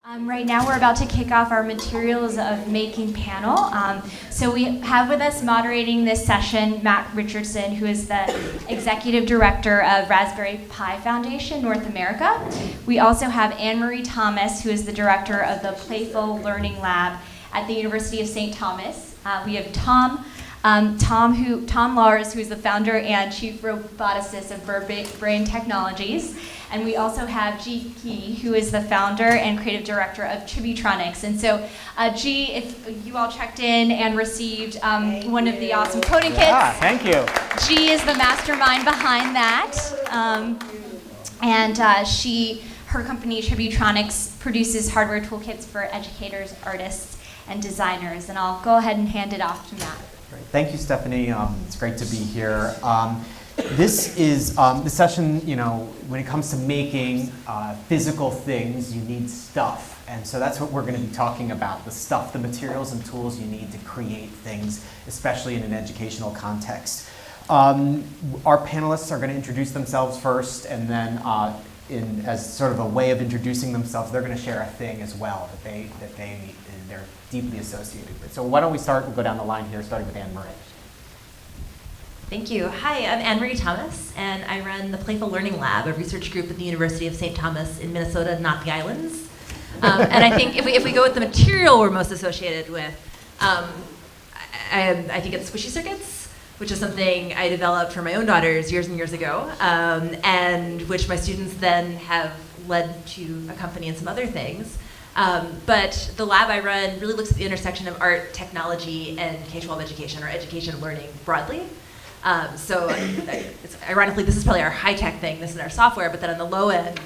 Right now we're about to kick off our materials of making panel. So we have with us moderating this session Matt Richardson, who is the Executive Director of Raspberry Pi Foundation North America. We also have AnnMarie Thomas, who is the Director of the Playful Learning Lab at the University of St. Thomas. We have Tom Lauwers, who is the founder and chief roboticist of BirdBrain Technologies. And we also have G. Key, who is the founder and creative director of Chibitronics. And so, G, if you all checked in and received one of the awesome coding kits. Yeah, thank you. G is the mastermind behind that. Her company, Chibitronics, produces hardware toolkits for educators, artists, and designers. And I'll go ahead and hand it off to Matt. Great. Thank you, Stephanie. It's great to be here. This is the session, when it comes to making physical things, you need stuff. And so that's what we're going to be talking about, the stuff, the materials and tools you need to create things, especially in an educational context. Our panelists are going to introduce themselves first, and then as sort of a way of introducing themselves, they're going to share a thing as well that they're deeply associated with. So why don't we start? We'll go down the line here, starting with AnnMarie. Thank you. Hi, I'm AnnMarie Thomas, and I run the Playful Learning Lab, a research group at the University of St. Thomas in Minnesota, not the islands. And I think if we go with the material we're most associated with, I think it's squishy circuits, which is something I developed for my own daughters years and years ago, and which my students then have led to a company and some other things. But the lab I run really looks at the intersection of art, technology, and K-12 education, or education learning broadly. Ironically, this is probably our high-tech thing, this is our software, but then on the low end,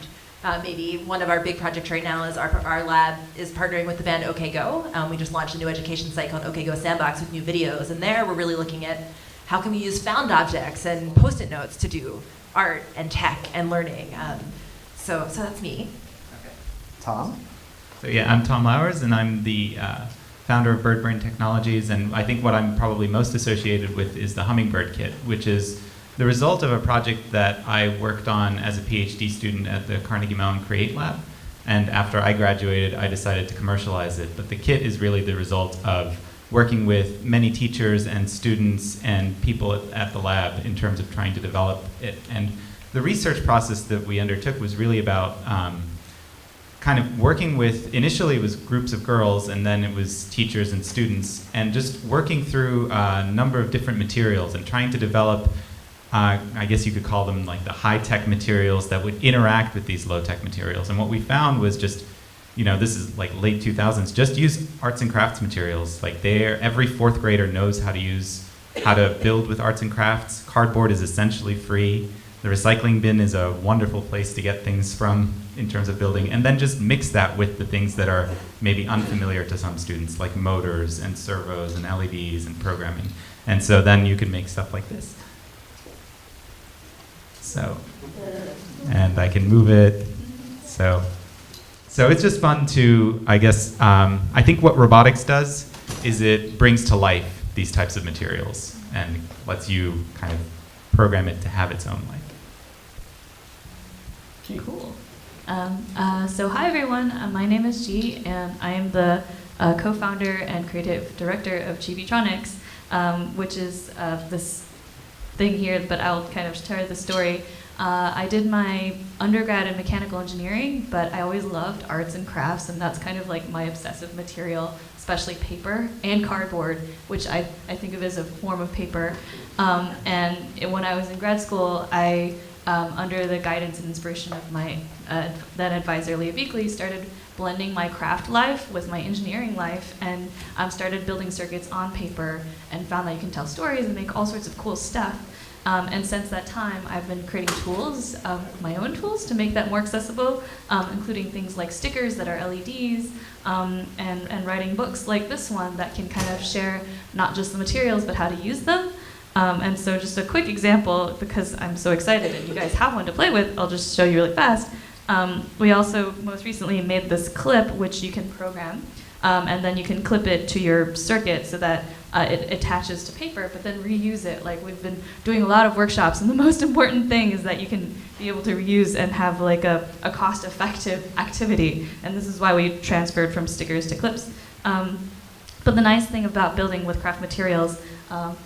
maybe one of our big projects right now is our lab is partnering with the band OK Go. We just launched a new education site called OK Go Sandbox with new videos, and there we're really looking at how can we use found objects and Post-it notes to do art and tech and learning. So that's me. Okay. Tom? So yeah, I'm Tom Lauwers, and I'm the founder of BirdBrain Technologies, and I think what I'm probably most associated with is the Hummingbird Kit, which is the result of a project that I worked on as a PhD student at the Carnegie Mellon Create Lab. And after I graduated, I decided to commercialize it. But the kit is really the result of working with many teachers and students and people at the lab in terms of trying to develop it. And the research process that we undertook was really about kind of working with, initially it was groups of girls, and then it was teachers and students, and just working through a number of different materials and trying to develop, I guess you could call them like the high-tech materials that would interact with these low-tech materials. And what we found was just, this is like late 2000s, just use arts and crafts materials. Like every fourth grader knows how to build with arts and crafts. Cardboard is essentially free. The recycling bin is a wonderful place to get things from in terms of building, and then just mix that with the things that are maybe unfamiliar to some students, like motors and servos and LEDs and programming. And so then you can make stuff like this. And I can move it. So it's just fun to, I guess, I think what robotics does is it brings to life these types of materials and lets you kind of program it to have its own life. Cool. So hi everyone, my name is G, and I am the co-founder and creative director of Chibitronics, which is this thing here, but I'll kind of tell the story. I did my undergrad in mechanical engineering, but I always loved arts and crafts, and that's kind of like my obsessive material, especially paper and cardboard, which I think of as a form of paper. And when I was in grad school, I under the guidance and inspiration of my then advisor, Leah Beakley, started blending my craft life with my engineering life, and started building circuits on paper, and found that you can tell stories and make all sorts of cool stuff. And since that time, I've been creating tools, my own tools, to make that more accessible, including things like stickers that are LEDs, and writing books like this one that can kind of share not just the materials, but how to use them. And so just a quick example, because I'm so excited and you guys have one to play with, I'll just show you really fast. We also most recently made this clip, which you can program, and then you can clip it to your circuit so that it attaches to paper, but then reuse it. Like we've been doing a lot of workshops, and the most important thing is that you can be able to reuse and have like a cost-effective activity. And this is why we transferred from stickers to clips. But the nice thing about building with craft materials,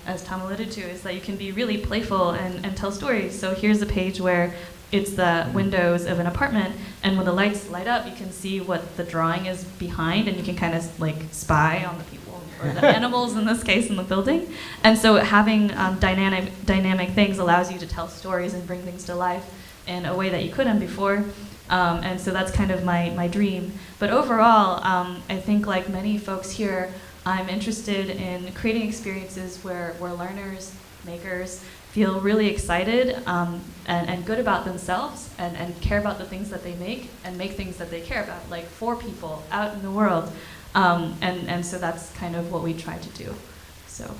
as Tom alluded to, is that you can be really playful and tell stories. So here's a page where it's the windows of an apartment, and when the lights light up, you can see what the drawing is behind, and you can kind of like spy on the people, or the animals in this case, in the building. And so having dynamic things allows you to tell stories and bring things to life in a way that you couldn't before. And so that's kind of my dream. But overall, I think like many folks here, I'm interested in creating experiences where learners, makers, feel really excited and good about themselves and care about the things that they make and make things that they care about, like for people out in the world. And so that's kind of what we try to do. So.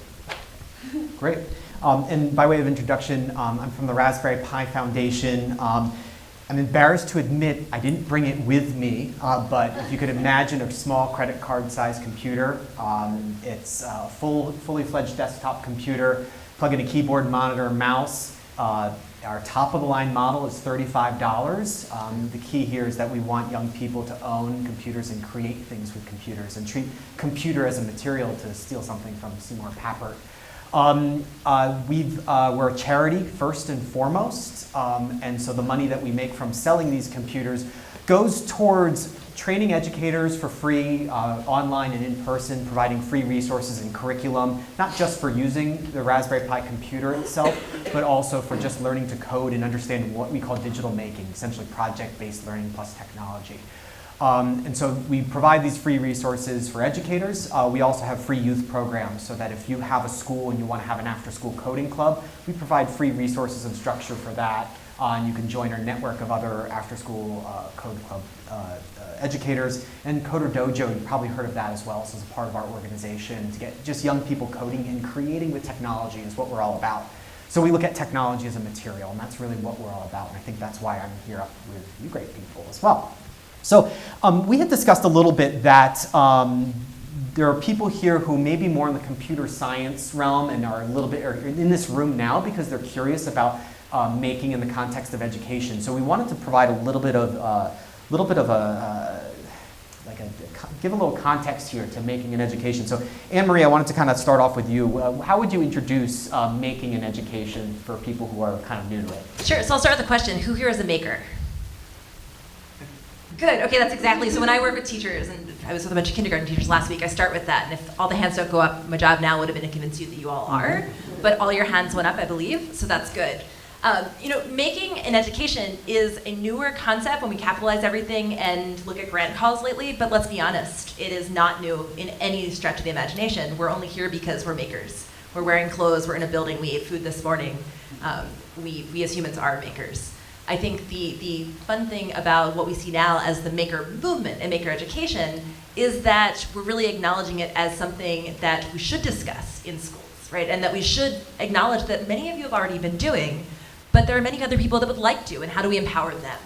Great. And by way of introduction, I'm from the Raspberry Pi Foundation. I'm embarrassed to admit I didn't bring it with me, but if you could imagine a small credit card-sized computer, it's a fully fledged desktop computer. Plug in a keyboard, monitor, mouse. Our top-of-the-line model is $35. The key here is that we want young people to own computers and create things with computers and treat computer as a material, to steal something from Seymour Papert. We're a charity first and foremost, and so the money that we make from selling these computers goes towards training educators for free, online and in person, providing free resources and curriculum, not just for using the Raspberry Pi computer itself, but also for just learning to code and understand what we call digital making, essentially project-based learning plus technology. And so we provide these free resources for educators. We also have free youth programs, so that if you have a school and you want to have an after-school coding club, we provide free resources and structure for that. And you can join our network of other after-school code club educators. And Coder Dojo, you've probably heard of that as well. So it's a part of our organization to get just young people coding and creating with technology is what we're all about. So we look at technology as a material, and that's really what we're all about. And I think that's why I'm here up with you great people as well. So we had discussed a little bit that there are people here who may be more in the computer science realm and are a little bit in this room now because they're curious about making in the context of education. So we wanted to provide a little bit of give a little context here to making in education. So AnnMarie, I wanted to kind of start off with you. How would you introduce making in education for people who are kind of new to it? Sure, so I'll start with the question, who here is a maker? Good, okay, that's exactly, so when I work with teachers, and I was with a bunch of kindergarten teachers last week, I start with that, and if all the hands don't go up, my job now would have been to convince you that you all are, but all your hands went up, I believe, so that's good. Making in education is a newer concept when we capitalize everything and look at grant calls lately, but let's be honest, it is not new in any stretch of the imagination. We're only here because we're makers. We're wearing clothes, we're in a building, we ate food this morning. We as humans are makers. I think the fun thing about what we see now as the maker movement and maker education is that we're really acknowledging it as something that we should discuss in schools, right? And that we should acknowledge that many of you have already been doing, but there are many other people that would like to, and how do we empower them?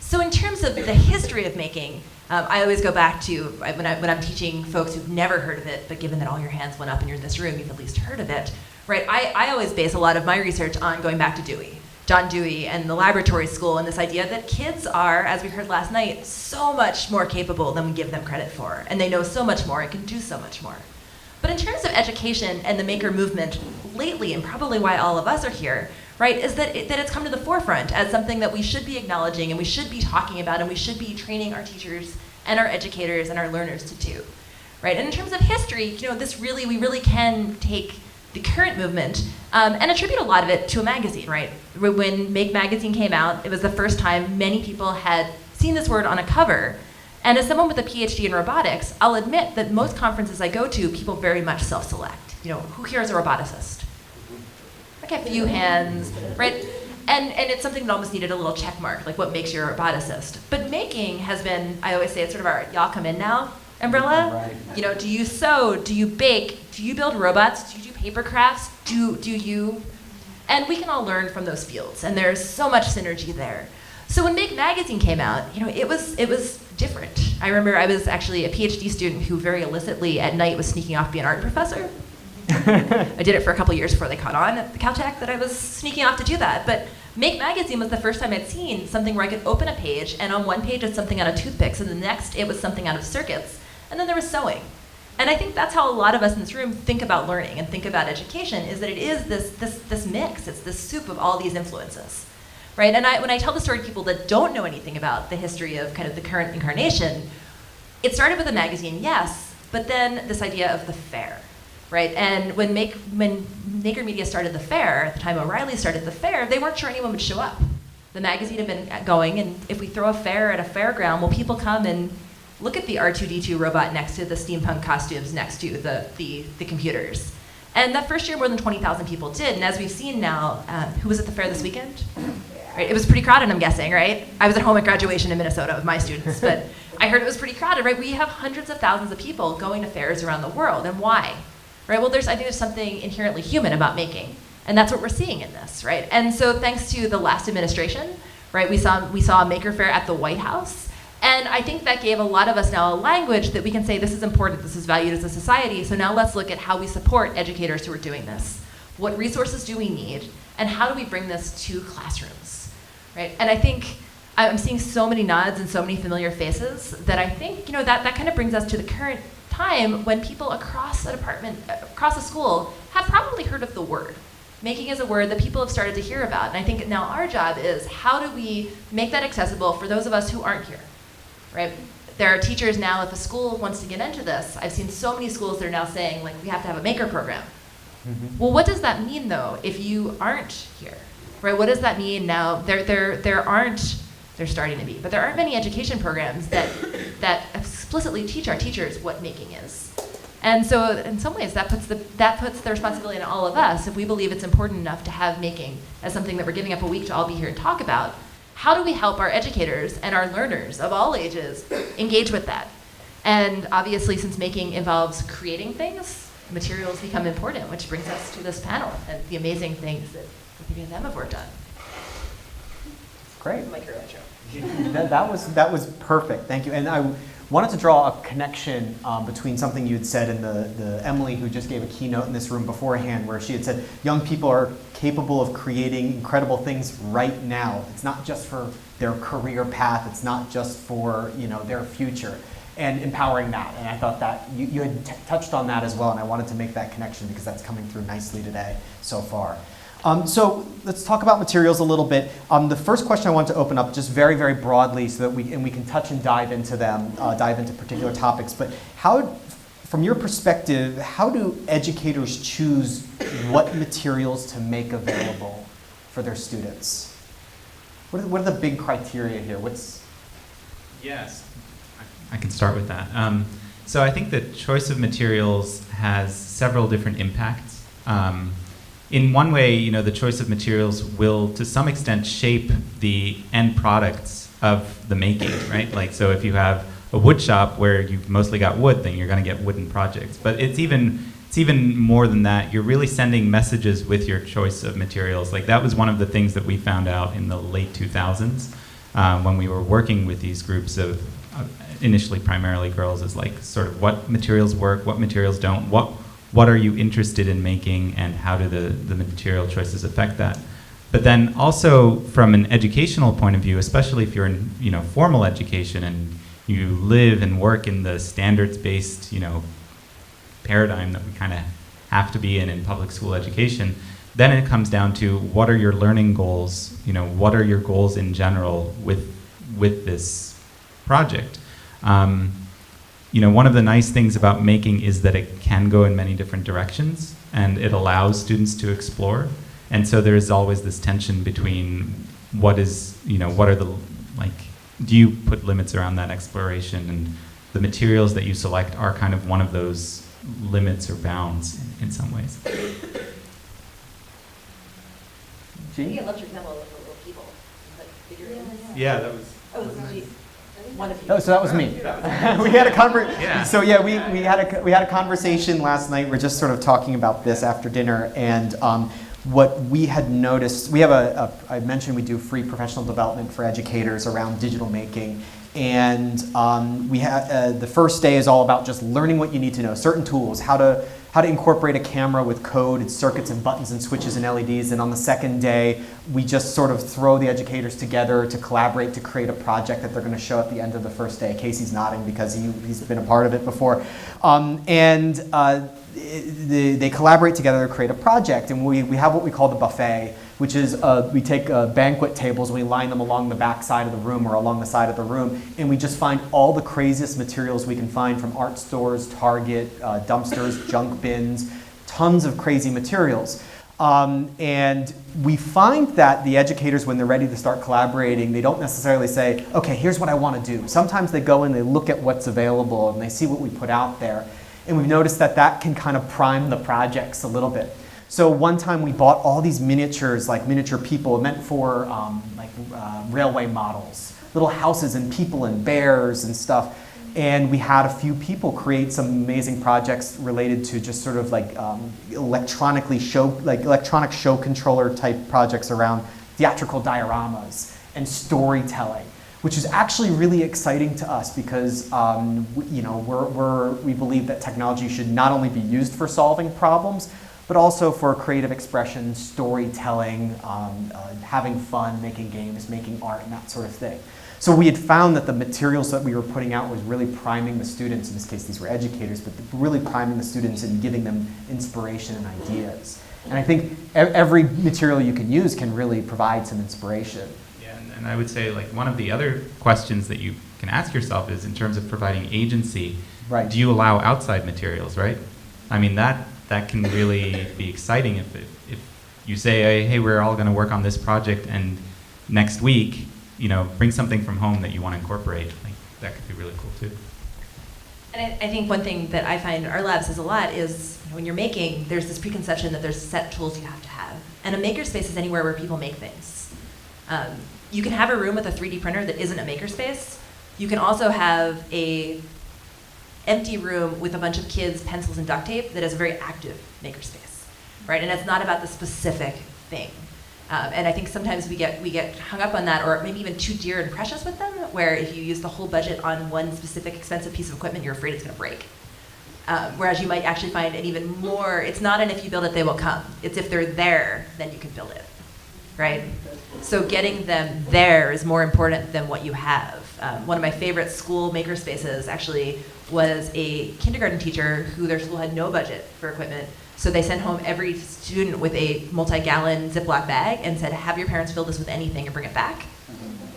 So in terms of the history of making, I always go back to, when I'm teaching folks who've never heard of it, but given that all your hands went up and you're in this room, you've at least heard of it, right? I always base a lot of my research on going back to Dewey. John Dewey and the laboratory school, and this idea that kids are, as we heard last night, so much more capable than we give them credit for. And they know so much more and can do so much more. But in terms of education and the maker movement lately, and probably why all of us are here, right, is that it's come to the forefront as something that we should be acknowledging and we should be talking about and we should be training our teachers and our educators and our learners to do, right? And in terms of history, we really can take the current movement and attribute a lot of it to a magazine, right? When Make magazine came out, it was the first time many people had seen this word on a cover. And as someone with a PhD in robotics, I'll admit that most conferences I go to, people very much self-select. Who here is a roboticist? Okay, a few hands, right? And it's something that almost needed a little check mark, like what makes you a roboticist. But making has been, I always say, it's sort of our y'all come in now umbrella. Right. Do you sew? Do you bake? Do you build robots? Do you do paper crafts? Do you? And we can all learn from those fields, and there's so much synergy there. So when Make magazine came out, it was different. I remember I was actually a PhD student who very illicitly at night was sneaking off to be an art professor. I did it for a couple years before they caught on at the Caltech that I was sneaking off to do that. But Make Magazine was the first time I'd seen something where I could open a page, and on one page it's something out of toothpicks, and the next it was something out of circuits, and then there was sewing. And I think that's how a lot of us in this room think about learning and think about education, is that it is this mix, it's this soup of all these influences, right? And when I tell the story to people that don't know anything about the history of kind of the current incarnation, it started with a magazine, yes, but then this idea of the fair, right? And when Maker Media started the fair, at the time O'Reilly started the fair, they weren't sure anyone would show up. The magazine had been going, and if we throw a fair at a fairground, will people come and look at the R2-D2 robot next to the steampunk costumes next to the computers? And that first year, more than 20,000 people did. And as we've seen now, who was at the fair this weekend? Right, it was pretty crowded, I'm guessing, right? I was at home at graduation in Minnesota with my students, but I heard it was pretty crowded, right? We have hundreds of thousands of people going to fairs around the world, and why? Right, well, I think there's something inherently human about making, and that's what we're seeing in this, right? And so thanks to the last administration, right, we saw a maker fair at the White House, and I think that gave a lot of us now a language that we can say this is important, this is valued as a society, so now let's look at how we support educators who are doing this. What resources do we need, and how do we bring this to classrooms, right? And I think I'm seeing so many nods and so many familiar faces that I think, that kind of brings us to the current time when people across a department, across a school, have probably heard of the word. Making is a word that people have started to hear about, and I think now our job is how do we make that accessible for those of us who aren't here? Right? There are teachers now, if a school wants to get into this, I've seen so many schools that are now saying, like, we have to have a maker program. Mm-hmm. Well, what does that mean, though, if you aren't here? Right? What does that mean now? They're starting to be, but there aren't many education programs that explicitly teach our teachers what making is. And so in some ways, that puts the responsibility on all of us. If we believe it's important enough to have making as something that we're giving up a week to all be here and talk about, how do we help our educators and our learners of all ages engage with that? And obviously, since making involves creating things, materials become important, which brings us to this panel and the amazing things that the three of them have worked on. Great. That was perfect. Thank you. And I wanted to draw a connection between something you had said and the Emily who just gave a keynote in this room beforehand, where she had said young people are capable of creating incredible things right now. It's not just for their career path. It's not just for their future, and empowering that. And I thought that you had touched on that as well, and I wanted to make that connection because that's coming through nicely today so far. So let's talk about materials a little bit. The first question I want to open up just very, very broadly so that we can touch and dive into them, dive into particular topics. But from your perspective, how do educators choose what materials to make available for their students? What are the big criteria here? Yes, I can start with that. So I think that choice of materials has several different impacts. In one way, the choice of materials will, to some extent, shape the end products of the making, right? Like, so if you have a wood shop where you've mostly got wood, then you're going to get wooden projects. But it's even more than that. You're really sending messages with your choice of materials. Like, that was one of the things that we found out in the late 2000s when we were working with these groups of initially primarily girls, is like sort of what materials work, what materials don't, what are you interested in making, and how do the material choices affect that? But then also from an educational point of view, especially if you're in formal education and you live and work in the standards-based paradigm that we kind of have to be in public school education, then it comes down to what are your learning goals? What are your goals in general with this project? One of the nice things about making is that it can go in many different directions, and it allows students to explore. And so there is always this tension between what are the, do you put limits around that exploration? And the materials that you select are kind of one of those limits or bounds in some ways. I loved your example of the little people. Yeah, that was. So that was me. We had a So yeah, we had a conversation last night. We're just sort of talking about this after dinner, and what we had noticed. We have I mentioned we do free professional development for educators around digital making, and we had the first day is all about just learning what you need to know, certain tools, how to how to incorporate a camera with code and circuits and buttons and switches and LEDs. And on the second day, we just sort of throw the educators together to collaborate to create a project that they're going to show at the end of the first day. Casey's nodding because he's been a part of it before. They collaborate together to create a project, and we have what we call the buffet, which is we take banquet tables and we line them along the back side of the room or along the side of the room, and we just find all the craziest materials we can find from art stores, Target, dumpsters, junk bins, tons of crazy materials. And we find that the educators, when they're ready to start collaborating, they don't necessarily say, okay, here's what I want to do. Sometimes they go and they look at what's available and they see what we put out there. And we've noticed that that can kind of prime the projects a little bit. So one time we bought all these miniatures, like miniature people, meant for railway models, little houses and people and bears and stuff. And we had a few people create some amazing projects related to just sort of like electronic show controller type projects around theatrical dioramas and storytelling, which is actually really exciting to us because we believe that technology should not only be used for solving problems, but also for creative expression, storytelling, having fun, making games, making art, and that sort of thing. So we had found that the materials that we were putting out was really priming the students, in this case these were educators, but really priming the students and giving them inspiration and ideas. And I think every material you can use can really provide some inspiration. Yeah, and I would say like one of the other questions that you can ask yourself is in terms of providing agency, Right. do you allow outside materials, right? I mean, that can really be exciting if you say, hey, we're all going to work on this project, and next week, bring something from home that you want to incorporate. Like, that could be really cool too. And I think one thing that I find our lab says a lot is when you're making, there's this preconception that there's set tools you have to have. And a makerspace is anywhere where people make things. You can have a room with a 3D printer that isn't a makerspace. You can also have a empty room with a bunch of kids, pencils, and duct tape that is a very active makerspace, right? And it's not about the specific thing. And I think sometimes we get hung up on that, or maybe even too dear and precious with them, where if you use the whole budget on one specific expensive piece of equipment, you're afraid it's going to break. Whereas you might actually find an even more, it's not an if you build it, they will come. It's if they're there, then you can build it, right? So getting them there is more important than what you have. One of my favorite school makerspaces actually was a kindergarten teacher who their school had no budget for equipment. So they sent home every student with a multi-gallon Ziploc bag and said, have your parents fill this with anything and bring it back.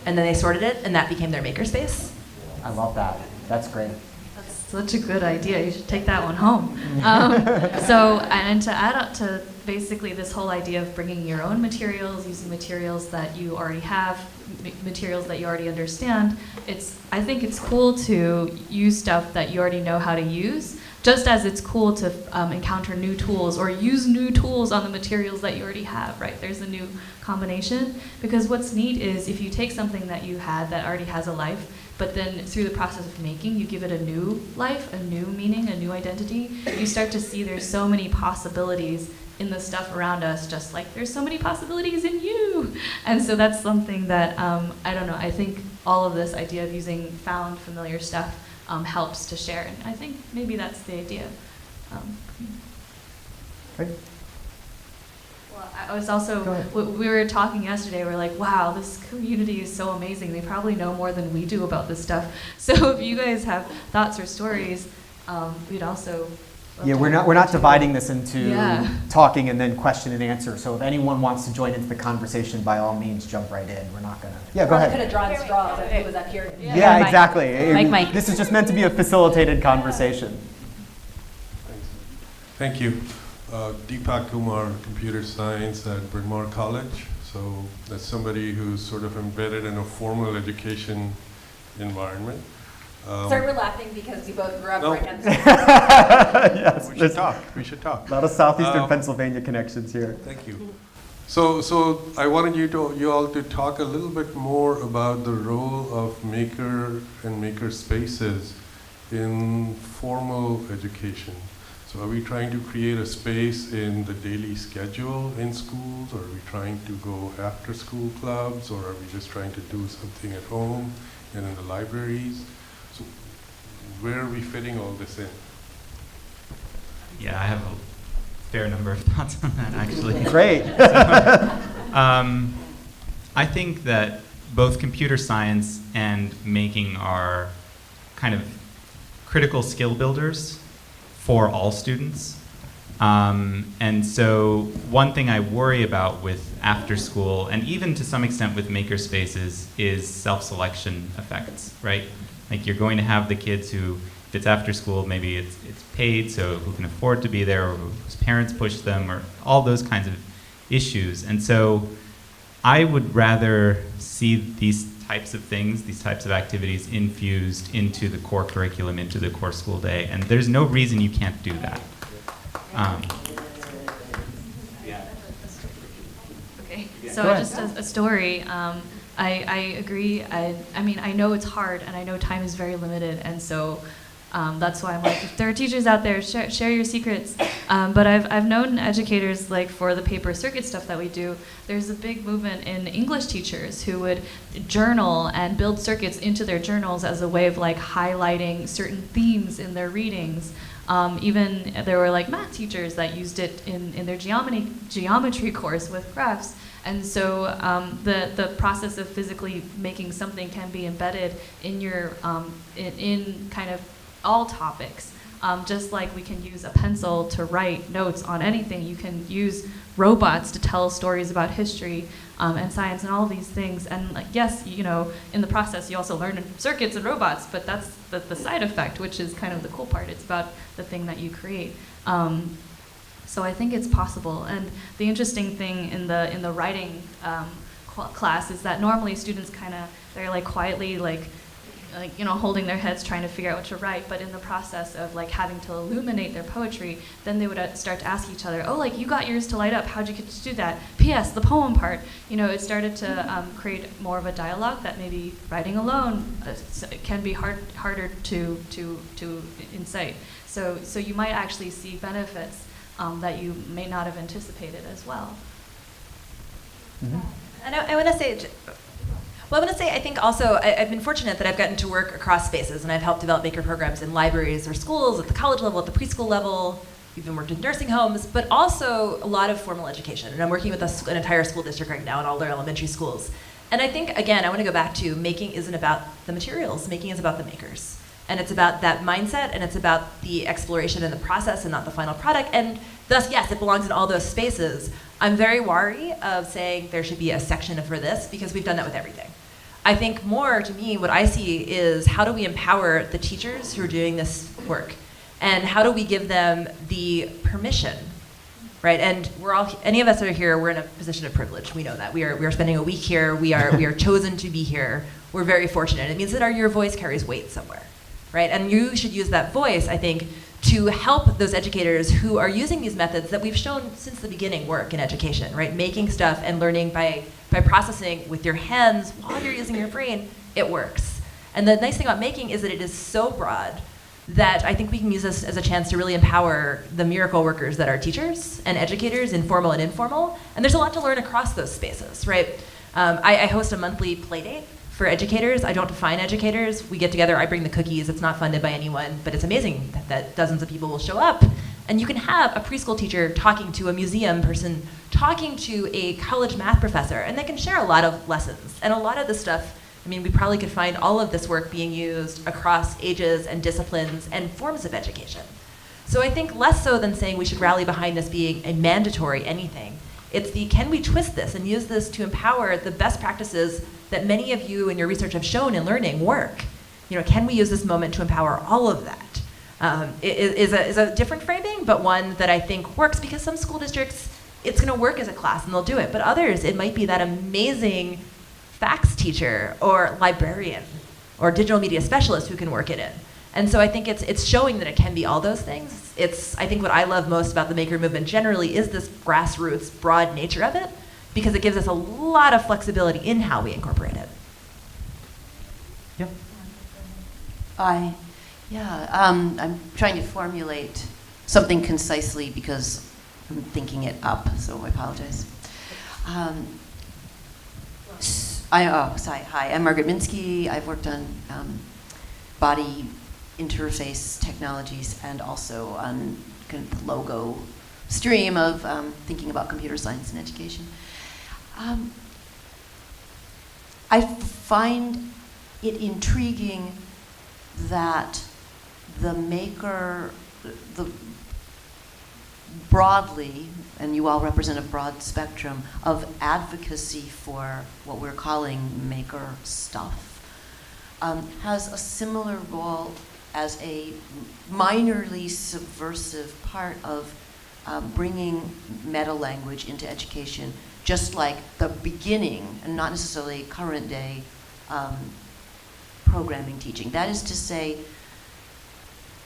And then they sorted it, and that became their makerspace. I love that. That's great. That's such a good idea. You should take that one home. And to add up to basically this whole idea of bringing your own materials, using materials that you already have, materials that you already understand, I think it's cool to use stuff that you already know how to use, just as it's cool to encounter new tools or use new tools on the materials that you already have, right? There's a new combination. Because what's neat is if you take something that you had that already has a life, but then through the process of making, you give it a new life, a new meaning, a new identity, you start to see there's so many possibilities in the stuff around us, just like there's so many possibilities in you. And so that's something that, I don't know, I think all of this idea of using found familiar stuff helps to share. And I think maybe that's the idea. Great. Well, I was also, we were talking yesterday, we're like, wow, this community is so amazing. They probably know more than we do about this stuff. So if you guys have thoughts or stories, we'd also Yeah, we're not dividing this into Yeah. talking and then question and answer. So if anyone wants to join into the conversation, by all means, jump right in. We're not gonna. Yeah, go ahead. Could have drawn straws if he was up here. Yeah, exactly. Mike. This is just meant to be a facilitated conversation. Thank you. Deepak Kumar, computer science at Bryn Mawr College. So that's somebody who's sort of embedded in a formal education environment. Sorry, we're laughing because you both grew up No. right down the street. Yes, We should talk. a lot of southeastern Pennsylvania connections here. Thank you. So I wanted you all to talk a little bit more about the role of maker and maker spaces in formal education. So are we trying to create a space in the daily schedule in schools, or are we trying to go after school clubs, or are we just trying to do something at home and in the libraries? So where are we fitting all this in? Yeah, I have a fair number of thoughts on that, actually. Great. I think that both computer science and making are kind of critical skill builders for all students. And so one thing I worry about with after school, and even to some extent with makerspaces, is self-selection effects, right? Like you're going to have the kids who, if it's after school, maybe it's paid, so who can afford to be there, or whose parents push them, or all those kinds of issues. And so I would rather see these types of things, these types of activities infused into the core curriculum, into the core school day, and there's no reason you can't do that. Okay, so Go ahead. just a story. I agree. I mean, I know it's hard, and I know time is very limited, and so that's why I'm like, if there are teachers out there, share your secrets. But I've known educators, like for the paper circuit stuff that we do, there's a big movement in English teachers who would journal and build circuits into their journals as a way of like highlighting certain themes in their readings. Even there were like math teachers that used it in their geometry course with graphs. And so the process of physically making something can be embedded in your in kind of all topics. Just like we can use a pencil to write notes on anything, you can use robots to tell stories about history and science and all these things. And like, yes, you know, in the process you also learn circuits and robots, but that's the side effect, which is kind of the cool part. It's about the thing that you create. So I think it's possible. And the interesting thing in the writing class is that normally students they're like quietly like you know, holding their heads trying to figure out what to write, but in the process of like having to illuminate their poetry, then they would start to ask each other, oh, like you got yours to light up, how'd you get to do that? P.S. the poem part. You know, it started to create more of a dialogue that maybe writing alone can be harder to incite. So you might actually see benefits that you may not have anticipated as well. Mm-hmm. And I want to say, well, I want to say, I think also, I've been fortunate that I've gotten to work across spaces, and I've helped develop maker programs in libraries or schools, at the college level, at the preschool level. We've been worked in nursing homes, but also a lot of formal education. And I'm working with an entire school district right now in all their elementary schools. And I think, again, I want to go back to making isn't about the materials, making is about the makers. And it's about that mindset, and it's about the exploration and the process and not the final product. And thus, yes, it belongs in all those spaces. I'm very wary of saying there should be a section for this, because we've done that with everything. I think more, to me, what I see is how do we empower the teachers who are doing this work? And how do we give them the permission, right? And we're all, any of us that are here, we're in a position of privilege. We know that. We are spending a week here. We are chosen to be here. We're very fortunate. It means that your voice carries weight somewhere, right? And you should use that voice, I think, to help those educators who are using these methods that we've shown since the beginning work in education, right? Making stuff and learning by processing with your hands while you're using your brain, it works. And the nice thing about making is that it is so broad that I think we can use this as a chance to really empower the miracle workers that are teachers and educators, informal and informal. And there's a lot to learn across those spaces, right? I host a monthly play date for educators. I don't define educators. We get together, I bring the cookies. It's not funded by anyone, but it's amazing that dozens of people will show up. And you can have a preschool teacher talking to a museum person, talking to a college math professor, and they can share a lot of lessons. And a lot of the stuff, I mean, we probably could find all of this work being used across ages and disciplines and forms of education. So I think less so than saying we should rally behind this being a mandatory anything. It's the, can we twist this and use this to empower the best practices that many of you in your research have shown in learning work? You know, can we use this moment to empower all of that? It is a different framing, but one that I think works, because some school districts, it's going to work as a class and they'll do it. But others, it might be that amazing fax teacher or librarian or digital media specialist who can work it in. And so I think it's showing that it can be all those things. I think what I love most about the maker movement generally is this grassroots, broad nature of it, because it gives us a lot of flexibility in how we incorporate it. Yep. I'm trying to formulate something concisely because I'm thinking it up, so I apologize. Hi, I'm Margaret Minsky. I've worked on body interface technologies and also on kind of logo stream of thinking about computer science in education. I find it intriguing that the broadly, and you all represent a broad spectrum of advocacy for what we're calling maker stuff, has a similar role as a minorly subversive part of bringing meta language into education, just like the beginning, and not necessarily current day, programming teaching. That is to say,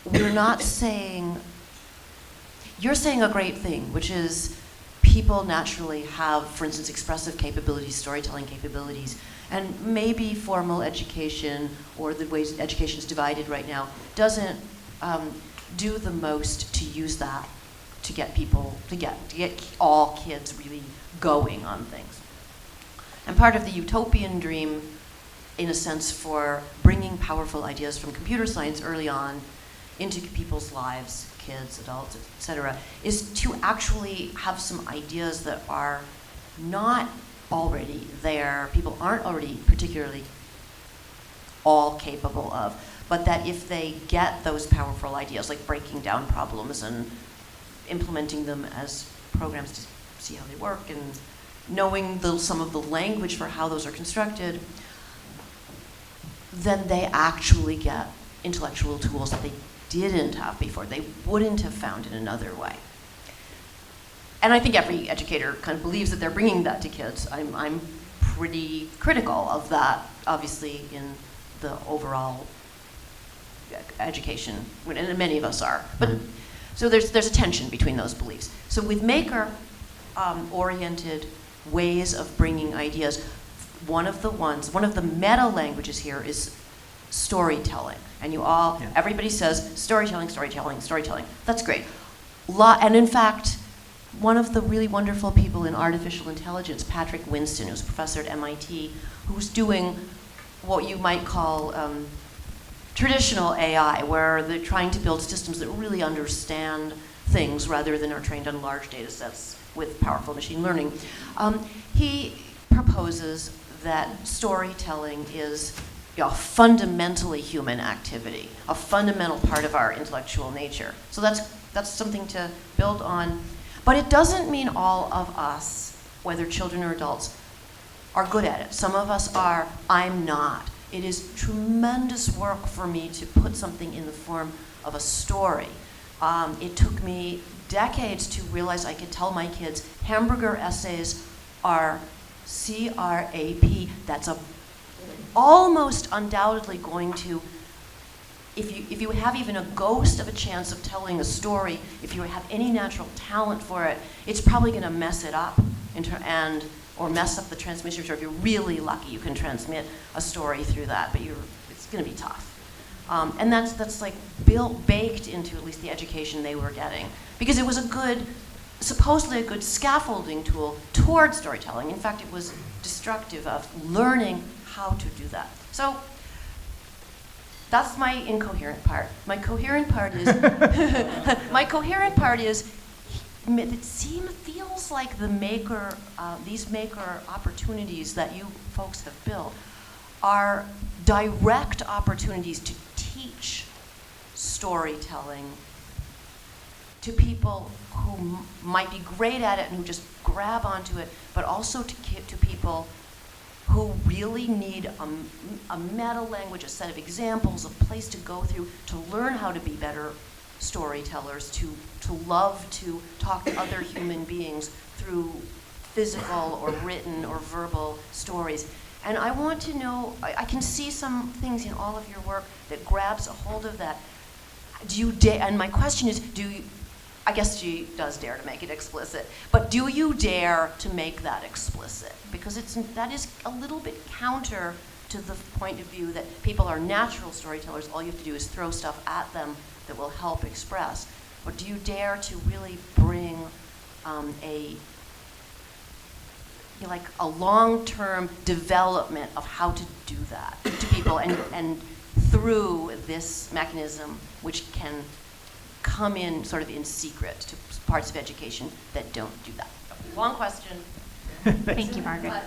we're not saying, you're saying a great thing, which is people naturally have, for instance, expressive capabilities, storytelling capabilities, and maybe formal education, or the ways education is divided right now, doesn't do the most to use that to get people, to get all kids really going on things. And part of the utopian dream, in a sense, for bringing powerful ideas from computer science early on into people's lives, kids, adults, etc., is to actually have some ideas that are not already there, people aren't already particularly all capable of, but that if they get those powerful ideas, like breaking down problems and implementing them as programs to see how they work, and knowing some of the language for how those are constructed, then they actually get intellectual tools that they didn't have before, they wouldn't have found in another way. And I think every educator kind of believes that they're bringing that to kids. I'm pretty critical of that, obviously, in the overall education, and many of us are. But so there's a tension between those beliefs. So with maker-oriented ways of bringing ideas, one of the meta languages here is storytelling. And everybody says storytelling, storytelling, storytelling. That's great. And in fact, one of the really wonderful people in artificial intelligence, Patrick Winston, who's a professor at MIT, who's doing what you might call traditional AI, where they're trying to build systems that really understand things rather than are trained on large data sets with powerful machine learning. He proposes that storytelling is a fundamentally human activity, a fundamental part of our intellectual nature. So that's something to build on. But it doesn't mean all of us, whether children or adults, are good at it. Some of us are, I'm not. It is tremendous work for me to put something in the form of a story. It took me decades to realize I could tell my kids hamburger essays are CRAP. That's almost undoubtedly going to, if you have even a ghost of a chance of telling a story, if you have any natural talent for it, it's probably going to mess it up or mess up the transmission. Or if you're really lucky, you can transmit a story through that, but it's going to be tough. And that's like baked into at least the education they were getting, because it was supposedly a good scaffolding tool toward storytelling. In fact, it was destructive of learning how to do that. So that's my incoherent part. My coherent part is it feels like these maker opportunities that you folks have built are direct opportunities to teach storytelling to people who might be great at it and who just grab onto it, but also to people who really need a meta language, a set of examples, a place to go through to learn how to be better storytellers, to love to talk to other human beings through physical or written or verbal stories. And I want to know, I can see some things in all of your work that grabs a hold of that. And my question is, I guess she does dare to make it explicit, but do you dare to make that explicit? Because that is a little bit counter to the point of view that people are natural storytellers. All you have to do is throw stuff at them that will help express. But do you dare to really bring a long-term development of how to do that to people, and through this mechanism, which can come in sort of in secret to parts of education that don't do that. Long question. Thank you, Margaret.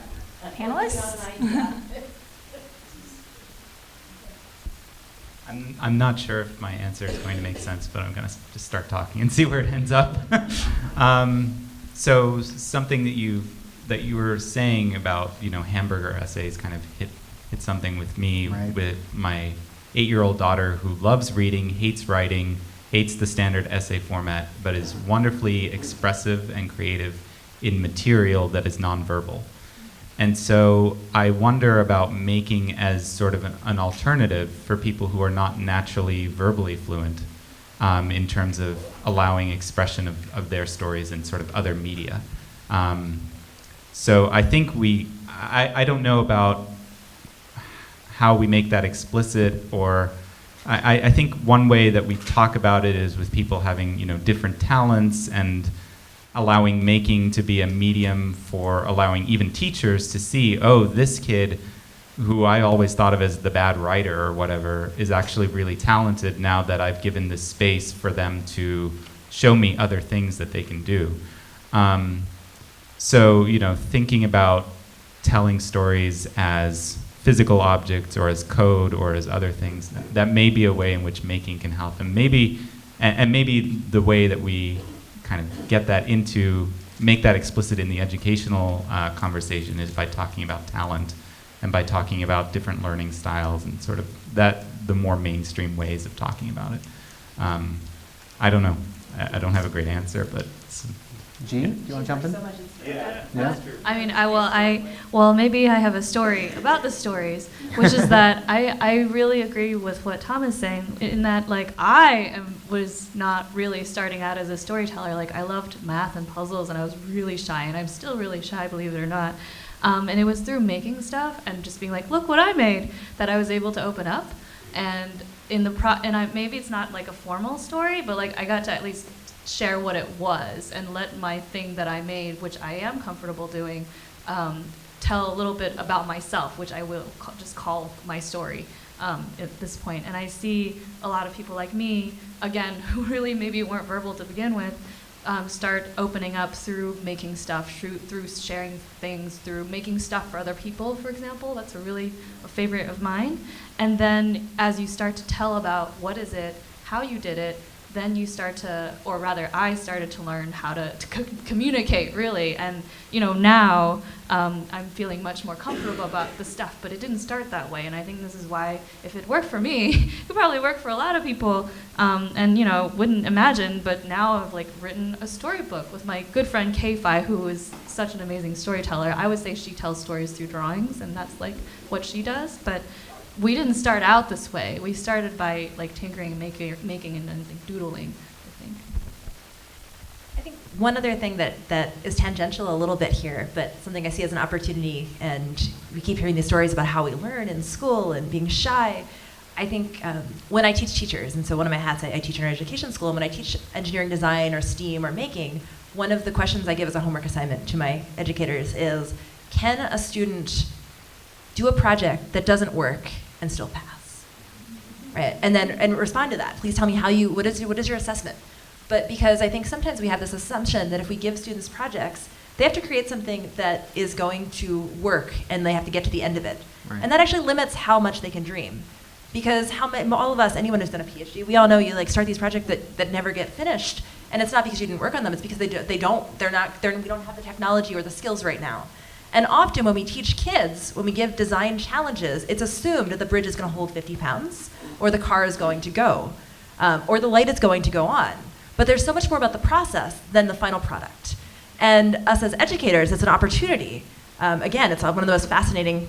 Panelists? I'm not sure if my answer is going to make sense, but I'm going to just start talking and see where it ends up. So something that you were saying about, you know, hamburger essays kind of hit something with me, Right. with my 8-year-old daughter who loves reading, hates writing, hates the standard essay format, but is wonderfully expressive and creative in material that is nonverbal. And so I wonder about making as sort of an alternative for people who are not naturally verbally fluent, in terms of allowing expression of their stories in sort of other media. So I think I don't know about how we make that explicit, or I think one way that we talk about it is with people having, you know, different talents and allowing making to be a medium for allowing even teachers to see, oh, this kid who I always thought of as the bad writer or whatever is actually really talented now that I've given this space for them to show me other things that they can do. So, you know, thinking about telling stories as physical objects or as code or as other things, that may be a way in which making can help. And maybe the way that we kind of get that make that explicit in the educational conversation is by talking about talent and by talking about different learning styles and sort of the more mainstream ways of talking about it. I don't know. I don't have a great answer, but. G, do you want to jump in? Yeah. I mean, well, maybe I have a story about the stories, which is that I really agree with what Tom is saying in that, like, was not really starting out as a storyteller. Like, I loved math and puzzles, and I was really shy, and I'm still really shy, believe it or not. And it was through making stuff and just being like, look what I made, that I was able to open up. And maybe it's not like a formal story, but like I got to at least share what it was and let my thing that I made, which I am comfortable doing, tell a little bit about myself, which I will just call my story at this point. And I see a lot of people like me, again, who really maybe weren't verbal to begin with, start opening up through making stuff, through sharing things, through making stuff for other people, for example. That's a favorite of mine. And then as you start to tell about what is it, how you did it, then you start to, or rather I started to learn how to communicate, really. And, you know, now I'm feeling much more comfortable about the stuff, but it didn't start that way. And I think this is why, if it worked for me, it would probably work for a lot of people. And, you know, wouldn't imagine, but now I've like written a storybook with my good friend K-Fi, who is such an amazing storyteller. I would say she tells stories through drawings, and that's like what she does. But we didn't start out this way. We started by like tinkering and making and like, doodling, I think. I think one other thing that is tangential a little bit here, but something I see as an opportunity, and we keep hearing these stories about how we learn in school and being shy. I think when I teach teachers, and so one of my hats, I teach in our education school, and when I teach engineering design or STEAM or making, one of the questions I give as a homework assignment to my educators is, can a student do a project that doesn't work and still pass, right? And respond to that. Please tell me what is your assessment? But because I think sometimes we have this assumption that if we give students projects, they have to create something that is going to work and they have to get to the end of it. Right. And that actually limits how much they can dream. Because all of us, anyone who's done a PhD, we all know you like start these projects that never get finished. And it's not because you didn't work on them, it's because we don't have the technology or the skills right now. And often when we teach kids, when we give design challenges, it's assumed that the bridge is going to hold 50 pounds, or the car is going to go, or the light is going to go on. But there's so much more about the process than the final product. And us as educators, it's an opportunity. Again, it's one of the most fascinating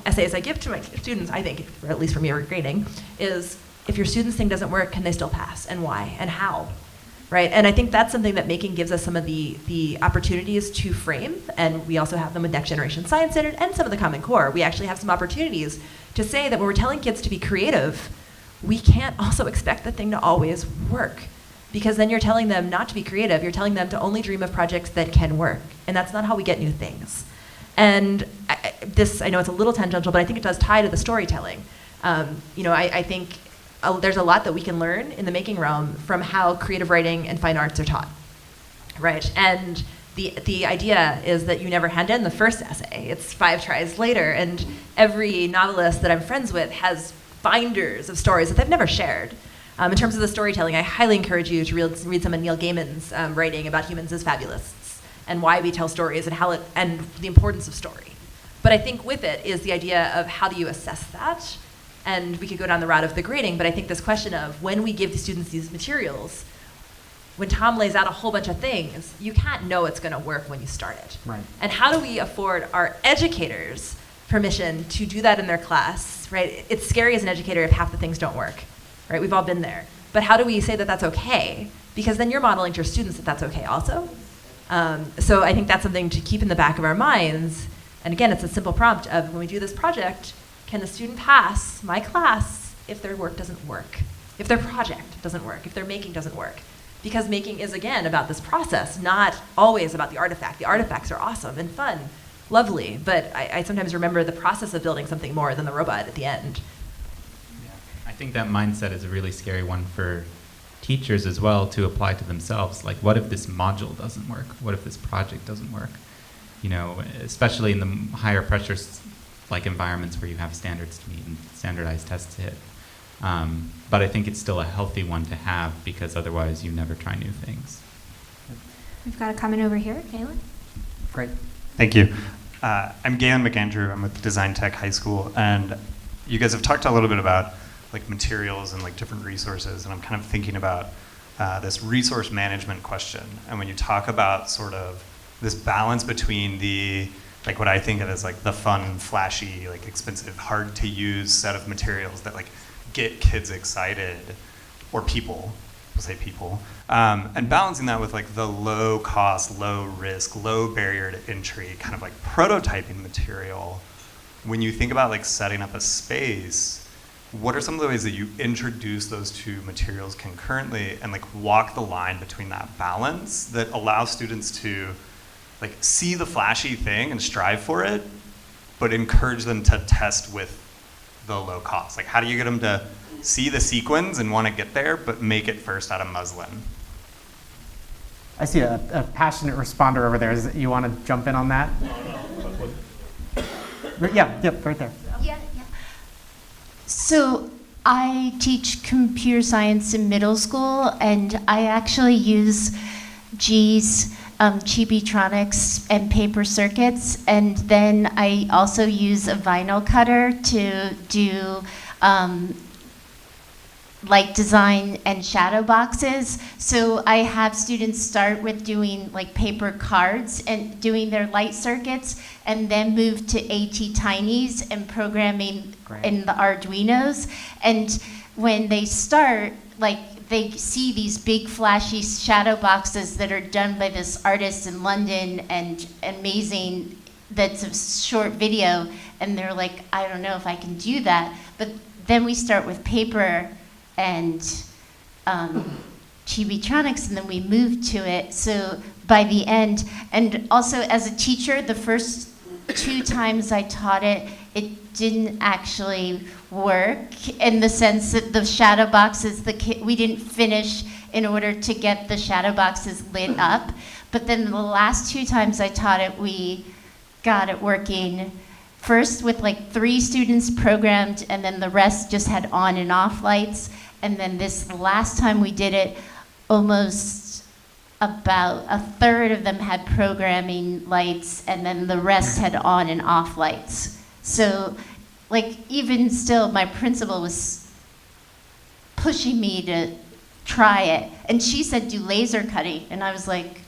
essays I give to my students, I think, or at least for me or grading, is if your student's thing doesn't work, can they still pass, and why, and how? Right, and I think that's something that making gives us some of the opportunities to frame, and we also have them with Next Generation Science Standard and some of the Common Core. We actually have some opportunities to say that when we're telling kids to be creative, we can't also expect the thing to always work, because then you're telling them not to be creative, you're telling them to only dream of projects that can work, and that's not how we get new things. And I know it's a little tangential, but I think it does tie to the storytelling. I think there's a lot that we can learn in the making realm from how creative writing and fine arts are taught, right? And the idea is that you never hand in the first essay. It's 5 tries later, and every novelist that I'm friends with has binders of stories that they've never shared. In terms of the storytelling, I highly encourage you to read some of Neil Gaiman's writing about humans as fabulists and why we tell stories and the importance of story. But I think with it is the idea of how do you assess that? And we could go down the route of the grading, but I think this question of when we give the students these materials, when Tom lays out a whole bunch of things, you can't know it's going to work when you start it. Right. And how do we afford our educators permission to do that in their class, right? It's scary as an educator if half the things don't work, right? We've all been there. But how do we say that that's okay? Because then you're modeling to your students that that's okay also. So I think that's something to keep in the back of our minds. And again, it's a simple prompt of when we do this project, can the student pass my class if their work doesn't work? If their project doesn't work? If their making doesn't work? Because making is, again, about this process, not always about the artifact. The artifacts are awesome and fun, lovely, but I sometimes remember the process of building something more than the robot at the end. Yeah. I think that mindset is a really scary one for teachers as well to apply to themselves. Like, what if this module doesn't work? What if this project doesn't work? You know, especially in the higher pressure like environments where you have standards to meet and standardized tests to hit. But I think it's still a healthy one to have because otherwise you never try new things. We've got a comment over here, Galen. Great. Thank you. I'm Galen McAndrew. I'm with Design Tech High School, and you guys have talked a little bit about like materials and like different resources, and I'm kind of thinking about this resource management question. And when you talk about sort of this balance between the like what I think of as like the fun, flashy, like expensive, hard to use set of materials that like get kids excited, or people, we'll say people, and balancing that with like the low cost, low risk, low barrier to entry kind of like prototyping material. When you think about like setting up a space, what are some of the ways that you introduce those two materials concurrently and like walk the line between that balance that allows students to like see the flashy thing and strive for it, but encourage them to test with the low cost? Like, how do you get them to see the sequins and want to get there, but make it first out of muslin? I see a passionate responder over there. You want to jump in on that? Yeah, yep, right there. Yeah. So I teach computer science in middle school, and I actually use G's Chibitronics and paper circuits, and then I also use a vinyl cutter to do light design and shadow boxes. So I have students start with doing like paper cards and doing their light circuits, and then move to AT Tinies and programming in the Arduinos. And when they start, like, they see these big flashy shadow boxes that are done by this artist in London and amazing, that's a short video, and they're like, I don't know if I can do that. But then we start with paper and Chibitronics, and then we move to it. So by the end, and also as a teacher, the first 2 times I taught it, it didn't actually work in the sense that the shadow boxes, we didn't finish in order to get the shadow boxes lit up. But then the last 2 times I taught it, we got it working. First with like 3 students programmed, and then the rest just had on and off lights. And then this last time we did it, almost about a third of them had programming lights, and then the rest had on and off lights. So, like, even still, my principal was pushing me to try it. And she said, do laser cutting. And I was like,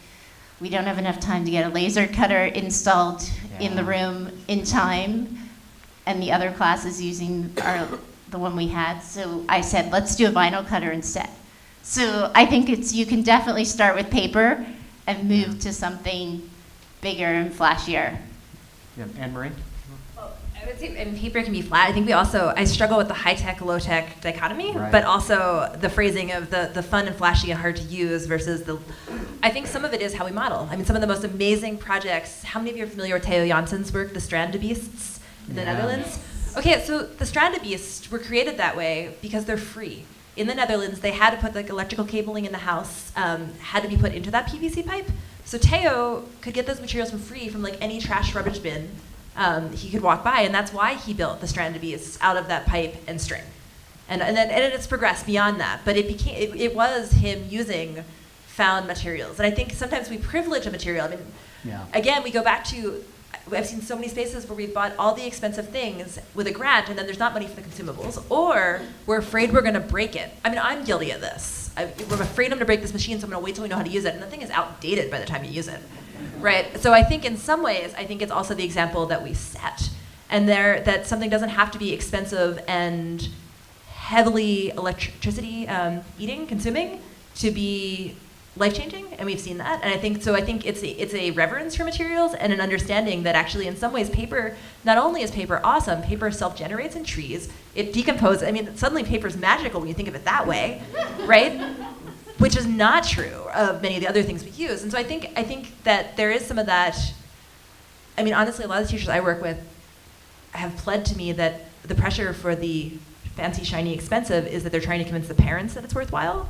we don't have enough time to get a laser cutter installed in the room in time. And the other class is using the one we had. So I said, let's do a vinyl cutter instead. So I think you can definitely start with paper and move to something bigger and flashier. Yeah, AnnMarie? I would say, and paper can be flat. I think I struggle with the high-tech, low-tech dichotomy, but also the phrasing of the fun and flashy and hard to use versus I think some of it is how we model. I mean, some of the most amazing projects, how many of you are familiar with Theo Janssen's work, The Strand Beasts in the Netherlands? Okay, so the Strandbeests were created that way because they're free. In the Netherlands, they had to put like electrical cabling in the house, had to be put into that PVC pipe. So Teo could get those materials for free from like any trash rubbish bin he could walk by, and that's why he built the Strandbeests out of that pipe and string. And then it's progressed beyond that, but it was him using found materials. And I think sometimes we privilege a material. I mean, again, we go back to, I've seen so many spaces where we bought all the expensive things with a grant and then there's not money for the consumables, or we're afraid we're gonna break it. I mean, I'm guilty of this. We're afraid I'm gonna break this machine, so I'm gonna wait till we know how to use it, and the thing is outdated by the time you use it, right? So I think in some ways, I think it's also the example that we set, and that something doesn't have to be expensive and heavily electricity consuming to be life-changing, and we've seen that. And I think it's a reverence for materials and an understanding that actually in some ways paper, not only is paper awesome, paper self-generates in trees, it decomposes. I mean, suddenly paper's magical when you think of it that way, right? Which is not true of many of the other things we use. And so I think that there is some of that. I mean, honestly, a lot of the teachers I work with have pled to me that the pressure for the fancy, shiny, expensive is that they're trying to convince the parents that it's worthwhile.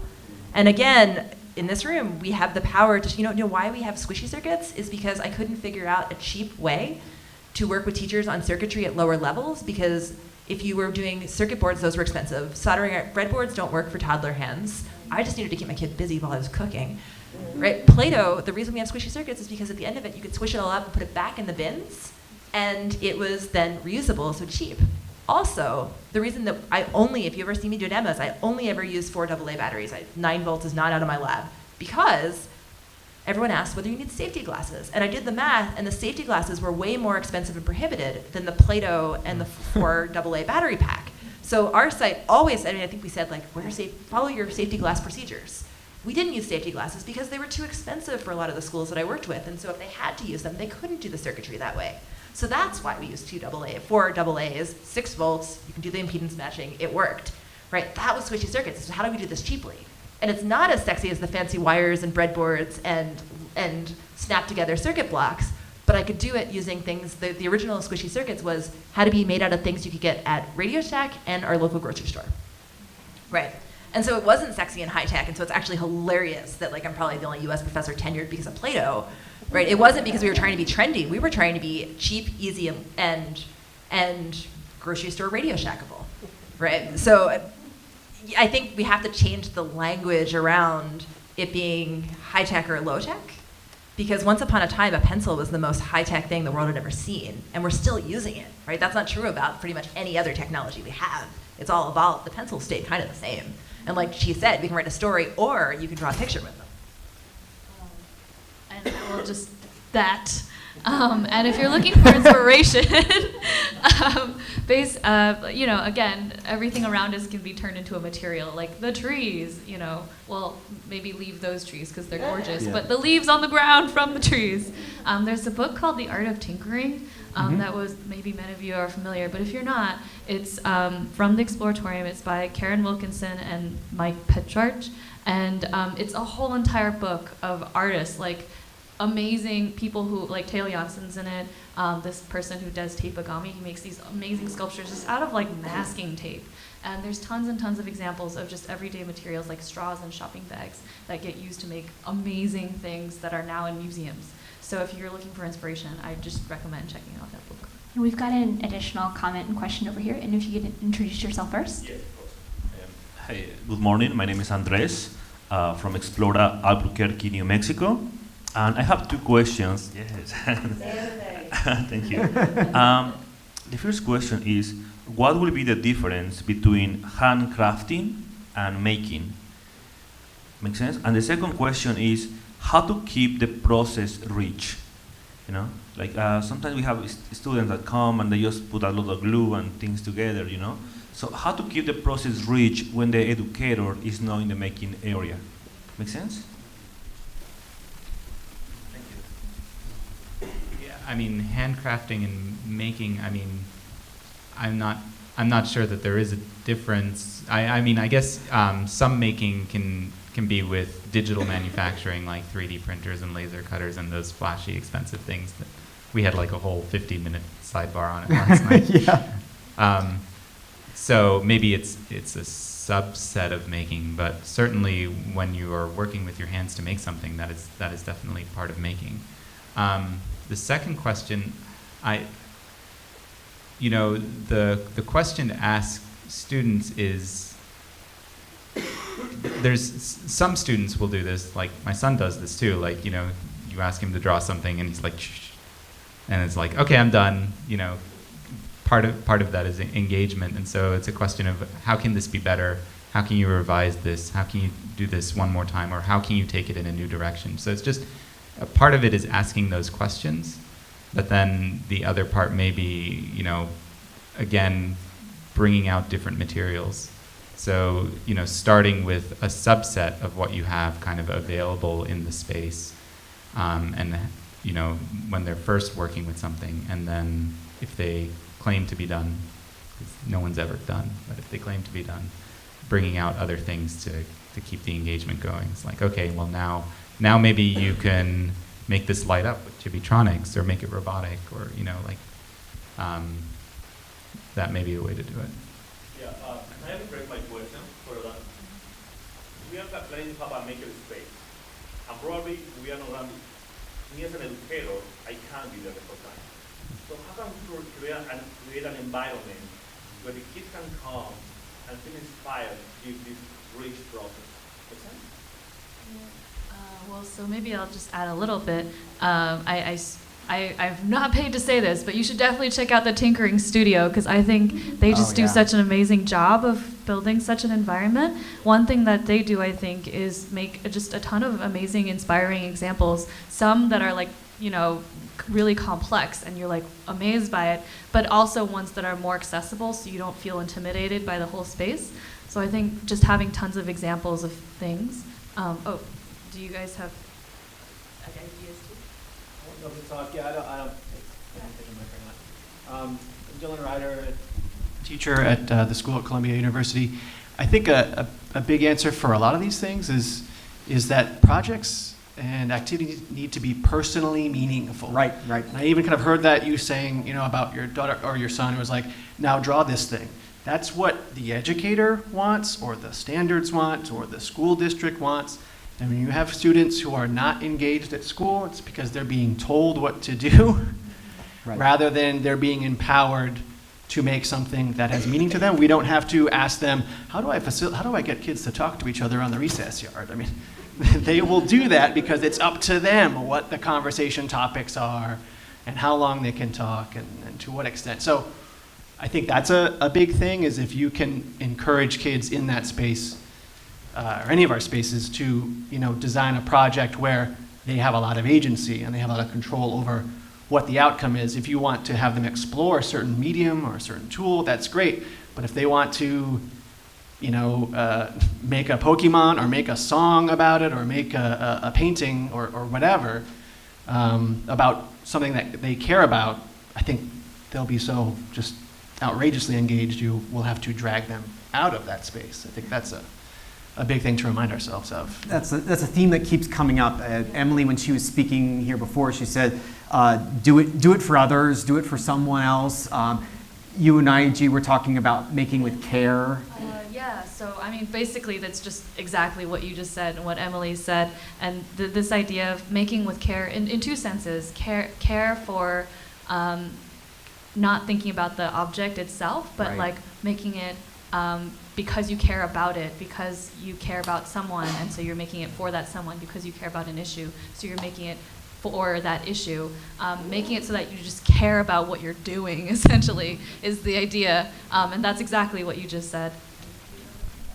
And again, in this room, we have the power to, you know why we have squishy circuits is because I couldn't figure out a cheap way to work with teachers on circuitry at lower levels, because if you were doing circuit boards, those were expensive. Soldering breadboards don't work for toddler hands. I just needed to keep my kid busy while I was cooking, right? Play-Doh, the reason we have squishy circuits is because at the end of it, you could squish it all up and put it back in the bins, and it was then reusable, so cheap. Also, the reason that if you ever see me do demos, I only ever use 4 AA batteries. 9 volts is not out of my lab, because everyone asked whether you need safety glasses. And I did the math, and the safety glasses were way more expensive and prohibited than the Play-Doh and the 4 AA battery pack. So our site always, I think we said, like, follow your safety glass procedures. We didn't use safety glasses because they were too expensive for a lot of the schools that I worked with. And so if they had to use them, they couldn't do the circuitry that way. So that's why we used 4 AAs, 6 volts, you can do the impedance matching, it worked, right? That was squishy circuits, so how do we do this cheaply? And it's not as sexy as the fancy wires and breadboards and snap together circuit blocks, but I could do it using things, the original squishy circuits had to be made out of things you could get at Radio Shack and our local grocery store, right? And so it wasn't sexy and high tech, and so it's actually hilarious that like I'm probably the only US professor tenured because of Play-Doh. Right? It wasn't because we were trying to be trendy. We were trying to be cheap, easy, and grocery store Radio Shackable, right? So I think we have to change the language around it being high tech or low tech, because once upon a time, a pencil was the most high tech thing the world had ever seen, and we're still using it, right? That's not true about pretty much any other technology we have. It's all evolved. The pencil stayed kind of the same. And like she said, we can write a story, or you can draw a picture with them. And I will just and if you're looking for inspiration, again, everything around us can be turned into a material. Like the trees, well, maybe leave those trees because they're gorgeous, but the leaves on the ground from the trees. There's a book called The Art of Tinkering that maybe many of you are familiar, but if you're not, it's from the Exploratorium. It's by Karen Wilkinson and Mike Petrarch, and it's a whole entire book of artists, like amazing people who, like Theo Janssen's in it, this person who does tapeogami, he makes these amazing sculptures just out of like masking tape. And there's tons and tons of examples of just everyday materials like straws and shopping bags that get used to make amazing things that are now in museums. So if you're looking for inspiration, I just recommend checking out that book. And we've got an additional comment and question over here, and if you could introduce yourself first. Yes, of course. Hi, good morning. My name is Andres from Explora, Albuquerque, New Mexico. And I have 2 questions. Yes. Thank you. The first question is, what will be the difference between handcrafting and making? Make sense? And the second question is, how to keep the process rich? Like sometimes we have students that come and they just put a lot of glue and things together, So how to keep the process rich when the educator is not in the making area? Make sense? I mean, handcrafting and making, I'm not sure that there is a difference. I guess some making can be with digital manufacturing, like 3D printers and laser cutters and those flashy, expensive things that we had like a whole 50-minute sidebar on it last night. Yeah. So maybe it's a subset of making, but certainly when you are working with your hands to make something, that is definitely part of making. The second question, the question to ask students is, there's some students will do this, like my son does this too, like, you ask him to draw something and he's like, shh, and it's like, okay, I'm done, part of that is engagement, and so it's a question of how can this be better, how can you revise this, how can you do this one more time, or how can you take it in a new direction. So it's just, a part of it is asking those questions, but then the other part may be, again, bringing out different materials. So, starting with a subset of what you have kind of available in the space, and, when they're first working with something, and then if they claim to be done, 'cause no one's ever done, but if they claim to be done, bringing out other things to keep the engagement going. It's like, okay, well now maybe you can make this light up with Chibitronics, or make it robotic, or, that may be a way to do it. Yeah, I have a break my question for that. We are planning to have a makerspace, and probably we are not going to, me as an educator, I can't be there the whole time. So how can we create an environment where the kids can come and feel inspired to do this rich process? Make sense? Well, so maybe I'll just add a little bit. I've not paid to say this, but you should definitely check out the Tinkering Studio, because I think they just do such an amazing job of building such an environment. One thing that they do, I think, is make just a ton of amazing, inspiring examples. Some that are like, really complex and you're like amazed by it, but also ones that are more accessible so you don't feel intimidated by the whole space. So I think just having tons of examples of things. Do you guys have ideas too? I won't know to talk. Yeah, I don't take a mic or not. I'm Dylan Ryder, teacher at the school at Columbia University. I think a big answer for a lot of these things is that projects and activities need to be personally meaningful. Right. And I even kind of heard that you saying, about your daughter or your son who was like, now draw this thing. That's what the educator wants, or the standards want, or the school district wants. And when you have students who are not engaged at school, it's because they're being told what to do, rather than they're being empowered to make something that has meaning to them. We don't have to ask them, how do I get kids to talk to each other on the recess yard? I mean, they will do that because it's up to them what the conversation topics are and how long they can talk and to what extent. So I think that's a big thing, is if you can encourage kids in that space, or any of our spaces, to design a project where they have a lot of agency and they have a lot of control over what the outcome is. If you want to have them explore a certain medium or a certain tool, that's great. But if they want to make a Pokemon, or make a song about it, or make a painting or whatever, about something that they care about, I think they'll be so just outrageously engaged, you will have to drag them out of that space. I think that's a big thing to remind ourselves of. That's a theme that keeps coming up. Emily, when she was speaking here before, she said, do it for others, do it for someone else. You and I, G, were talking about making with care. Yeah, so I mean, basically that's just exactly what you just said and what Emily said, and this idea of making with care in two senses. Care for not thinking about the object itself, but like making it because you care about it, because you care about someone, and so you're making it for that someone because you care about an issue, so you're making it for that issue. Making it so that you just care about what you're doing, essentially, is the idea, and that's exactly what you just said.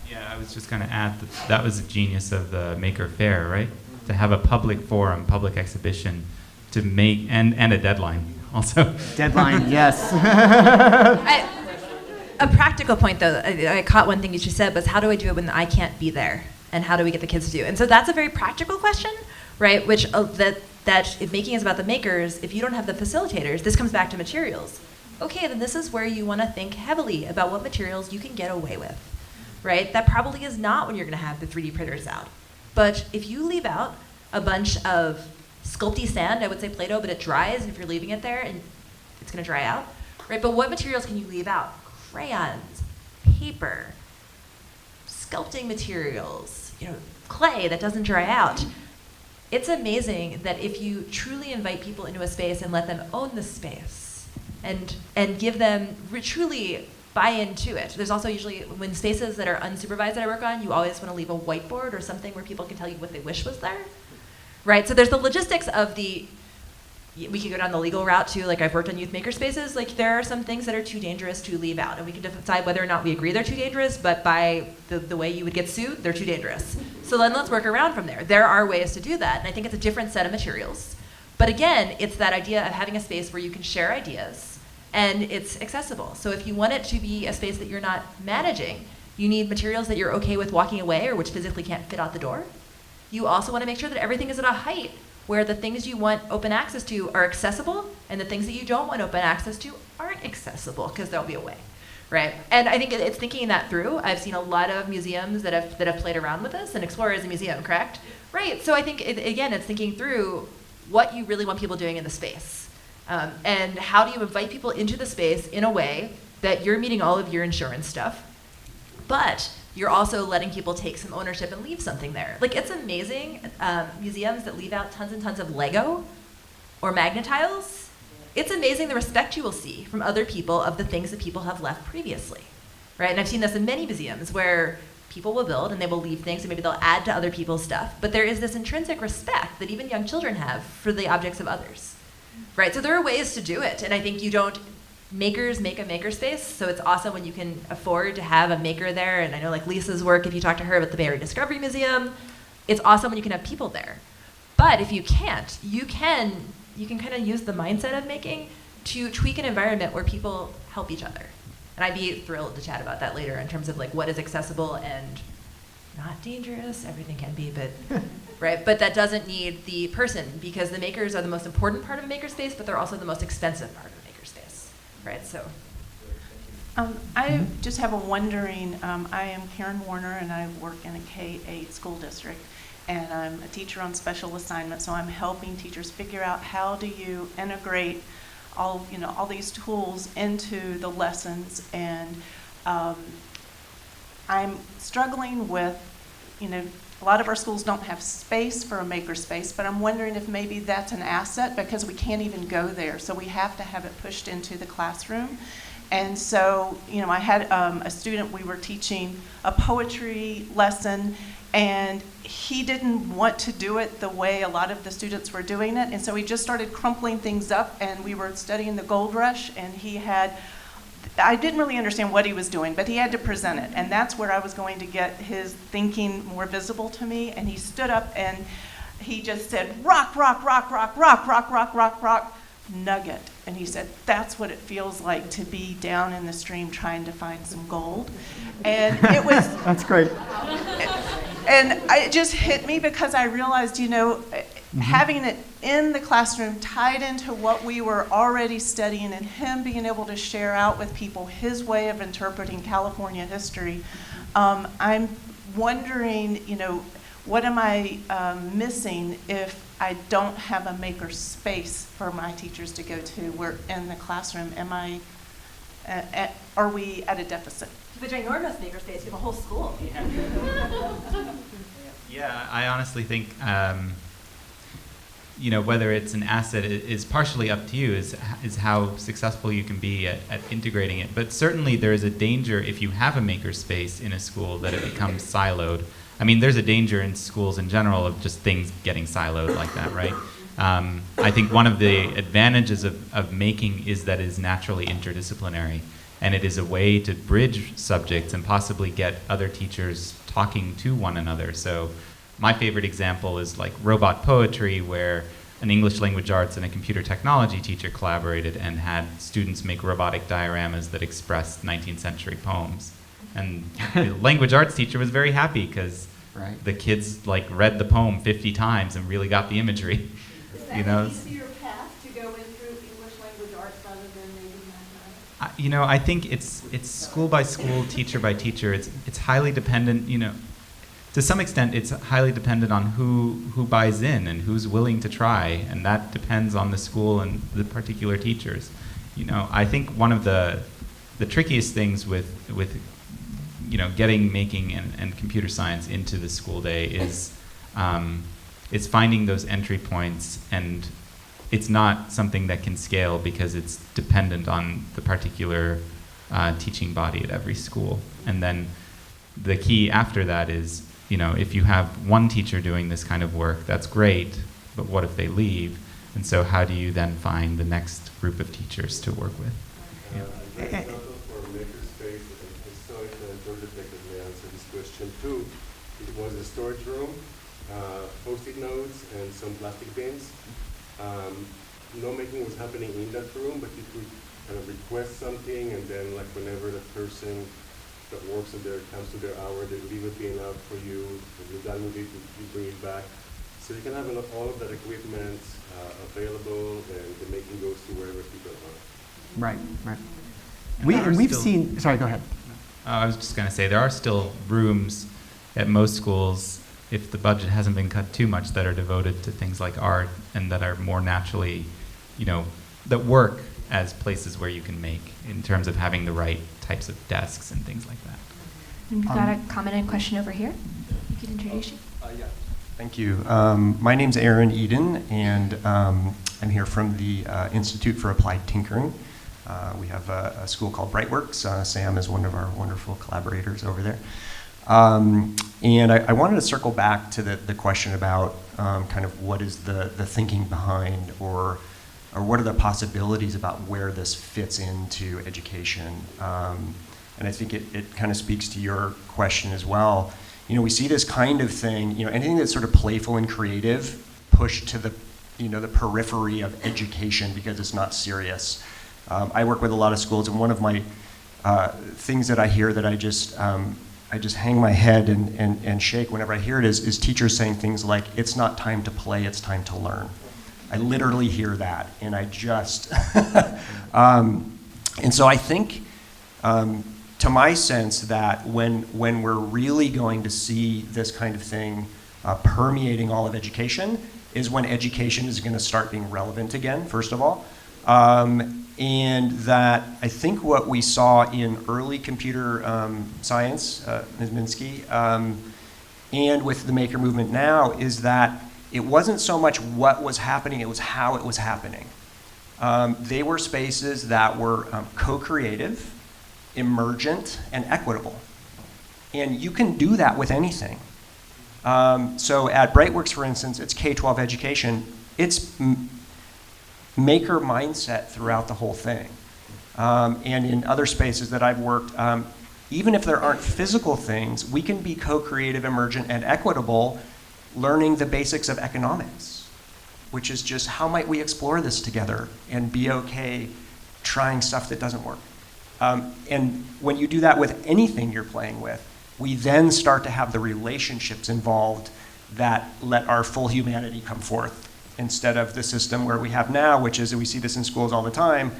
Yeah, I was just going to add that was a genius of the Maker Faire, right? To have a public forum, public exhibition, to make, and a deadline also. Deadline, yes. A practical point, though, I caught one thing you just said, was how do I do it when I can't be there? And how do we get the kids to do it? And so that's a very practical question, right? Which that if making is about the makers, if you don't have the facilitators, this comes back to materials. Okay, then this is where you want to think heavily about what materials you can get away with. Right? That probably is not when you're going to have the 3D printers out. But if you leave out a bunch of sculpty sand, I would say Play-Doh, but it dries, and if you're leaving it there, and it's going to dry out, right? But what materials can you leave out? crayons, paper, sculpting materials, clay that doesn't dry out. It's amazing that if you truly invite people into a space and let them own the space and give them truly buy into it. There's also usually, when spaces that are unsupervised that I work on, you always want to leave a whiteboard or something where people can tell you what they wish was there, right? So there's the logistics of we could go down the legal route too, like I've worked on youth makerspaces, like there are some things that are too dangerous to leave out, and we can decide whether or not we agree they're too dangerous, but by the way you would get sued, they're too dangerous. So then let's work around from there. There are ways to do that, and I think it's a different set of materials. But again, it's that idea of having a space where you can share ideas, and it's accessible. So if you want it to be a space that you're not managing, you need materials that you're okay with walking away or which physically can't fit out the door. You also want to make sure that everything is at a height where the things you want open access to are accessible, and the things that you don't want open access to aren't accessible because there'll be a way, right? And I think it's thinking that through. I've seen a lot of museums that have played around with this, and Explorer is a museum, correct? Right, so I think, again, it's thinking through what you really want people doing in the space. And how do you invite people into the space in a way that you're meeting all of your insurance stuff, but you're also letting people take some ownership and leave something there. Like, it's amazing, museums that leave out tons and tons of Lego or magnetiles. It's amazing the respect you will see from other people of the things that people have left previously, right? And I've seen this in many museums where people will build and they will leave things and maybe they'll add to other people's stuff, but there is this intrinsic respect that even young children have for the objects of others. Right, so there are ways to do it, and I think makers make a makerspace, so it's awesome when you can afford to have a maker there, and I know like Lisa's work, if you talk to her about the Bay Area Discovery Museum, it's awesome when you can have people there. But if you can't, you can kind of use the mindset of making to tweak an environment where people help each other. And I'd be thrilled to chat about that later in terms of like what is accessible and not dangerous. Everything can be, but right. But that doesn't need the person, because the makers are the most important part of a makerspace, but they're also the most expensive part of a makerspace, right? So. I just have a wondering. I am Karen Warner, and I work in a K-8 school district, and I'm a teacher on special assignment. So I'm helping teachers figure out how do you integrate all these tools into the lessons, and I'm struggling with, a lot of our schools don't have space for a makerspace, but I'm wondering if maybe that's an asset because we can't even go there. So we have to have it pushed into the classroom. And so, I had a student, we were teaching a poetry lesson, and he didn't want to do it the way a lot of the students were doing it. And so he just started crumpling things up, and we were studying the gold rush, and I didn't really understand what he was doing, but he had to present it. And that's where I was going to get his thinking more visible to me. And he stood up and he just said, rock, rock, rock, rock, rock, rock, rock, rock, rock, nugget. And he said, that's what it feels like to be down in the stream trying to find some gold. And it was... That's great. And it just hit me because I realized, having it in the classroom tied into what we were already studying, and him being able to share out with people his way of interpreting California history, I'm wondering, what am I missing if I don't have a maker space for my teachers to go to? We're in the classroom. Are we at a deficit? But ginormous makerspace, you have a whole school. Yeah, I honestly think, whether it's an asset is partially up to you, is how successful you can be at integrating it. But certainly there is a danger if you have a makerspace in a school that it becomes siloed. I mean, there's a danger in schools in general of just things getting siloed like that, right? I think one of the advantages of making is that it is naturally interdisciplinary, and it is a way to bridge subjects and possibly get other teachers talking to one another. So my favorite example is like robot poetry, where an English language arts and a computer technology teacher collaborated and had students make robotic dioramas that expressed 19th century poems. And the language arts teacher was very happy because the kids read the poem 50 times and really got the imagery. Is that an easier path to go in through English language arts rather than maybe mathematics? I think it's school by school, teacher by teacher. It's highly dependent. To some extent, it's highly dependent on who buys in and who's willing to try, and that depends on the school and the particular teachers. I think one of the the trickiest things with getting making and computer science into the school day is finding those entry points, and it's not something that can scale because it's dependent on the particular teaching body at every school. And then the key after that is, if you have one teacher doing this kind of work, that's great, but what if they leave? And so how do you then find the next group of teachers to work with? For makerspace, I saw it, Georgia Tech may answer this question too. It was a storage room, post-it notes, and some plastic bins. No making was happening in that room, but you could kind of request something, and then like whenever the person that works in there comes to their hour, they leave a bin out for you. When you're done with it, you bring it back. So you can have all of that equipment available, and the making goes to wherever people are. Right. And We've seen. Sorry, go ahead. I was just going to say, there are still rooms at most schools, if the budget hasn't been cut too much, that are devoted to things like art and that are more naturally, that work as places where you can make, in terms of having the right types of desks and things like that. And we've got a comment and question over here. You could introduce you. Yeah. Thank you. My name's Aaron Eden, and I'm here from the Institute for Applied Tinkering. We have a school called Brightworks. Sam is one of our wonderful collaborators over there. And I wanted to circle back to the question about kind of what is the thinking behind, or what are the possibilities about where this fits into education. And I think it kind of speaks to your question as well. We see this kind of thing, anything that's sort of playful and creative pushed to the periphery of education because it's not serious. I work with a lot of schools, and one of my things that I hear that I just hang my head and shake whenever I hear it is teachers saying things like, it's not time to play, it's time to learn. I literally hear that, and I just, and so I think, to my sense, that when we're really going to see this kind of thing permeating all of education is when education is going to start being relevant again, first of all. And that I think what we saw in early computer science, Ms. Minsky, and with the maker movement now, is that it wasn't so much what was happening, it was how it was happening. They were spaces that were co-creative, emergent, and equitable. And you can do that with anything. So at Brightworks, for instance, it's K-12 education. It's maker mindset throughout the whole thing. And in other spaces that I've worked, even if there aren't physical things, we can be co-creative, emergent, and equitable, learning the basics of economics, which is just how might we explore this together and be okay trying stuff that doesn't work. And when you do that with anything you're playing with, we then start to have the relationships involved that let our full humanity come forth, instead of the system where we have now, which is, we see this in schools all the time,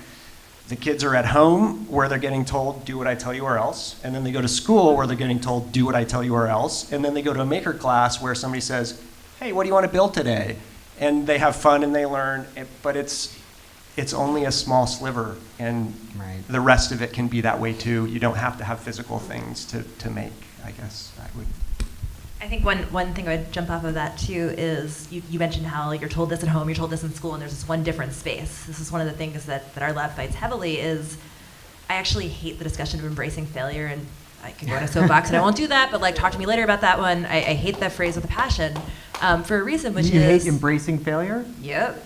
the kids are at home where they're getting told, do what I tell you or else, and then they go to school where they're getting told, do what I tell you or else, and then they go to a maker class where somebody says, hey, what do you want to build today? And they have fun and they learn, but it's only a small sliver, and the rest of it can be that way too. You don't have to have physical things to make, I guess. I think one thing I would jump off of that too is you mentioned how you're told this at home, you're told this in school, and there's this one different space. This is one of the things that our lab fights heavily is, I actually hate the discussion of embracing failure, and I can go on a soapbox and I won't do that, but talk to me later about that one. I hate that phrase with a passion for a reason, which is... You hate embracing failure? Yep.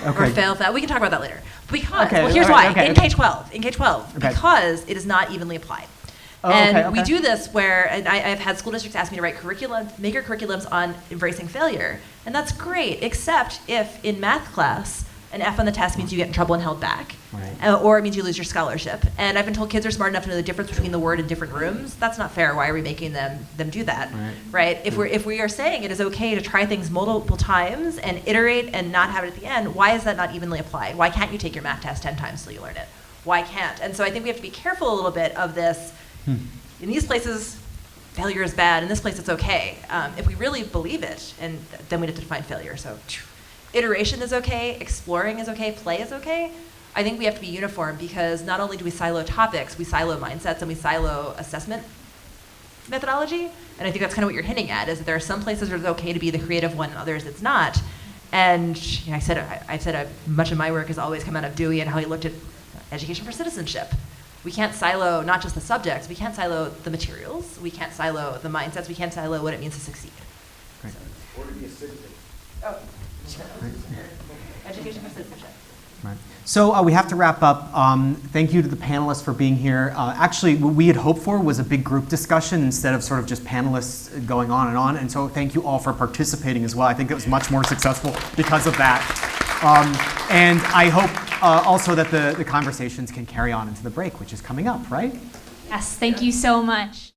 Okay. Or fail. We can talk about that later. Because, okay, well, here's right, why. okay, in K-12, because it is not evenly applied. We do this where, and I've had school districts ask me to write maker curriculums on embracing failure. And that's great, except if in math class, an F on the test means you get in trouble and held back. Right. Or it means you lose your scholarship. And I've been told kids are smart enough to know the difference between the word in different rooms. That's not fair. Why are we making them do that? Right? If we are saying it is okay to try things multiple times and iterate and not have it at the end, why is that not evenly applied? Why can't you take your math test 10 times till you learn it? Why can't? And so I think we have to be careful a little bit of this. In these places, failure is bad. In this place, it's okay. If we really believe it, and then we have to define failure. So iteration is okay, exploring is okay, play is okay. I think we have to be uniform because not only do we silo topics, we silo mindsets and we silo assessment methodology. And I think that's kind of what you're hinting at, is that there are some places where it's okay to be the creative one and others it's not. And you know, I've said much of my work has always come out of Dewey and how he looked at education for citizenship. We can't silo not just the subjects, we can't silo the materials, we can't silo the mindsets, we can't silo what it means to succeed. Great. Or to be a citizen. Oh. Education for citizenship. Right. So we have to wrap up. Thank you to the panelists for being here. Actually, what we had hoped for was a big group discussion instead of sort of just panelists going on and on. And so thank you all for participating as well. I think it was much more successful because of that. And I hope also that the conversations can carry on into the break, which is coming up, right? Yes, thank you so much.